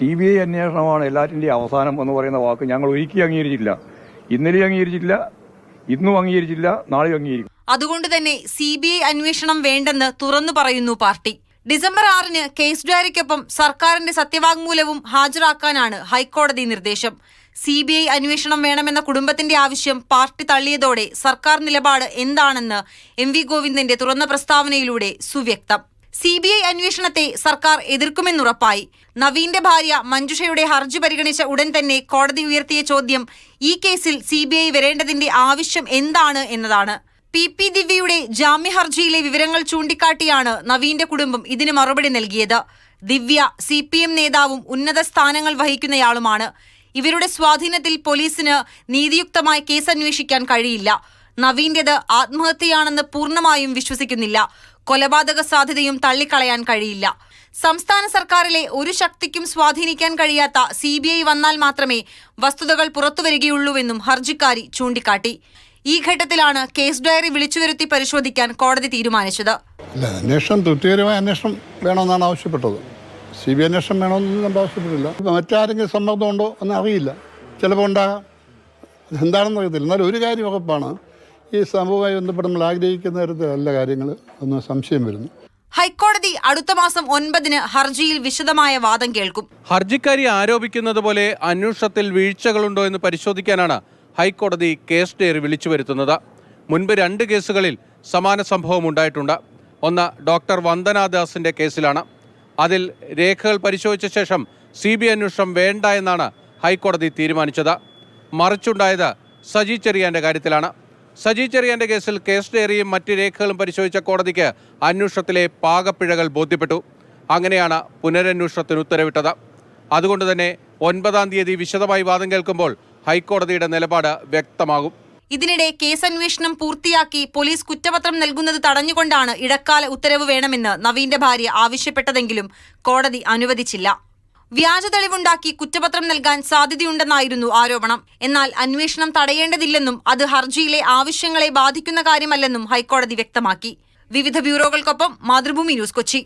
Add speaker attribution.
Speaker 1: CBI അന്വേഷണമാണ് എല്ലാറ്റിൻ്റെയും അവസാനം എന്ന് പറയുന്ന വാക്ക് ഞങ്ങൾ ഒരിക്കലും അംഗീകരിച്ചില്ല. ഇന്നലെയും അംഗീകരിച്ചില്ല, ഇന്നും അംഗീകരിച്ചില്ല, നാളെയും അംഗീകരിക്കും.
Speaker 2: അതുകൊണ്ട് തന്നെ CBI അന്വേഷണം വേണ്ടെന്ന് തുറന്നു പറയുന്നു പാർട്ടി. ഡിസംബർ 6-ന് കേസ് ഡയറിക്കൊപ്പം സർക്കാരിന്റെ സത്യവാങ്മൂലവും ഹാജരാക്കാനാണ് ഹൈക്കോടതി നിർദ്ദേശം. CBI അന്വേഷണം വേണമെന്ന കുടുംബത്തിന്റെ ആവശ്യം പാർട്ടി തള്ളിയതോടെ സർക്കാർ നിലപാട് എന്താണെന്ന് MV ഗോവിന്ദന്റെ തുറന്ന പ്രസ്താവനയിലൂടെ സുവ്യക്തം. CBI അന്വേഷണത്തെ സർക്കാർ എതിർക്കുമെന്നുറപ്പായി. നവീന്റെ ഭാര്യ മഞ്ജുഷയുടെ ഹർജി പരിഗണിച്ച ഉടൻ തന്നെ കോടതി ഉയർത്തിയ ചോദ്യം ഈ കേസിൽ CBI വരേണ്ടതിന്റെ ആവശ്യം എന്താണ് എന്നതാണ്. PP ദിവ്യയുടെ ജാമ്യ ഹർജിയിലെ വിവരങ്ങൾ ചൂണ്ടിക്കാട്ടിയാണ് നവീന്റെ കുടുംബം ഇതിന് മറുപടി നൽകിയത്. ദിവ്യ CPM നേതാവും ഉന്നത സ്ഥാനങ്ങൾ വഹിക്കുന്നയാളുമാണ്. ഇവരുടെ സ്വാധീനത്തിൽ പോലീസിന് നീതിയുക്തമായ കേസ് അന്വേഷിക്കാൻ കഴിയില്ല. നവീന്റേത് ആത്മഹത്യയാണെന്ന് പൂർണ്ണമായും വിശ്വസിക്കുന്നില്ല. കൊലപാതക സാധ്യതയും തള്ളിക്കളയാൻ കഴിയില്ല. സംസ്ഥാന സർക്കാരിലെ ഒരു ശക്തിക്കും സ്വാധീനിക്കാൻ കഴിയാത്ത CBI വന്നാൽ മാത്രമേ വസ്തുതകൾ പുറത്തുവരികയുള്ളൂവെന്നും ഹർജിക്കാരി ചൂണ്ടിക്കാട്ടി. ഈ ഘട്ടത്തിലാണ് കേസ് ഡയറി വിളിച്ചുവരുത്തി പരിശോധിക്കാൻ കോടതി തീരുമാനിച്ചത്.
Speaker 3: അന്വേഷണം തൃപ്തികരമായ അന്വേഷണം വേണമെന്നാണ് ആവശ്യപ്പെട്ടത്. CBI അന്വേഷണം വേണമെന്നൊന്നും നമ്മൾ ആവശ്യപ്പെട്ടില്ല. മറ്റാരെങ്കിലും സമ്മർദ്ദമുണ്ടോ എന്ന് അറിയില്ല, ചിലപ്പോൾ ഉണ്ടാകാം, എന്താണെന്ന് അറിയത്തില്ല. എന്നാലും ഒരു കാര്യം ഉറപ്പാണ്, ഈ സംഭവവുമായി ബന്ധപ്പെട്ട് നമ്മൾ ആഗ്രഹിക്കുന്ന തരത്തിലല്ല കാര്യങ്ങൾ ഒന്ന് സംശയം വരുന്നു.
Speaker 2: ഹൈക്കോടതി അടുത്ത മാസം 9-ന് ഹർജിയിൽ വിശദമായ വാദം കേൾക്കും.
Speaker 4: ഹർജിക്കാരി ആരോപിക്കുന്നത് പോലെ അന്വേഷണത്തിൽ വീഴ്ചകളുണ്ടോ എന്ന് പരിശോധിക്കാനാണ് ഹൈക്കോടതി കേസ് ഡയറി വിളിച്ചു വരുത്തുന്നത്. മുൻപ് 2 കേസുകളിൽ സമാന സംഭവം ഉണ്ടായിട്ടുണ്ട്. ഒന്ന് ഡോക്ടർ വന്ദനാദാസിന്റെ കേസിലാണ്. അതിൽ രേഖകൾ പരിശോധിച്ച ശേഷം CBI അന്വേഷണം വേണ്ട എന്നാണ് ഹൈക്കോടതി തീരുമാനിച്ചത്. മറിച്ചുണ്ടായത് സജി ചെറിയാന്റെ കാര്യത്തിലാണ്. സജി ചെറിയാന്റെ കേസിൽ കേസ് ഡയറിയും മറ്റ് രേഖകളും പരിശോധിച്ച കോടതിക്ക് അന്വേഷണത്തിലെ പാകപ്പിഴകൾ ബോധ്യപ്പെട്ടു. അങ്ങനെയാണ് പുനരന്വേഷണത്തിന് ഉത്തരവിട്ടത്. അതുകൊണ്ട് തന്നെ 9-ാം തീയതി വിശദമായി വാദം കേൾക്കുമ്പോൾ ഹൈക്കോടതിയുടെ നിലപാട് വ്യക്തമാകും.
Speaker 2: ഇതിനിടെ കേസ് അന്വേഷണം പൂർത്തിയാക്കി പോലീസ് കുറ്റപത്രം നൽകുന്നത് തടഞ്ഞുകൊണ്ടാണ് ഇടക്കാല ഉത്തരവ് വേണമെന്ന് നവീന്റെ ഭാര്യ ആവശ്യപ്പെട്ടതെങ്കിലും കോടതി അനുവദിച്ചില്ല. വ്യാജ തെളിവുണ്ടാക്കി കുറ്റപത്രം നൽകാൻ സാധ്യതയുണ്ടെന്നായിരുന്നു ആരോപണം. എന്നാൽ അന്വേഷണം തടയേണ്ടതില്ലെന്നും അത് ഹർജിയിലെ ആവശ്യങ്ങളെ ബാധിക്കുന്ന കാര്യമല്ലെന്നും ഹൈക്കോടതി വ്യക്തമാക്കി. വിവിധ ബ്യൂറോകൾക്കൊപ്പം മാതൃഭൂമി ന്യൂസ്, കൊച്ചി.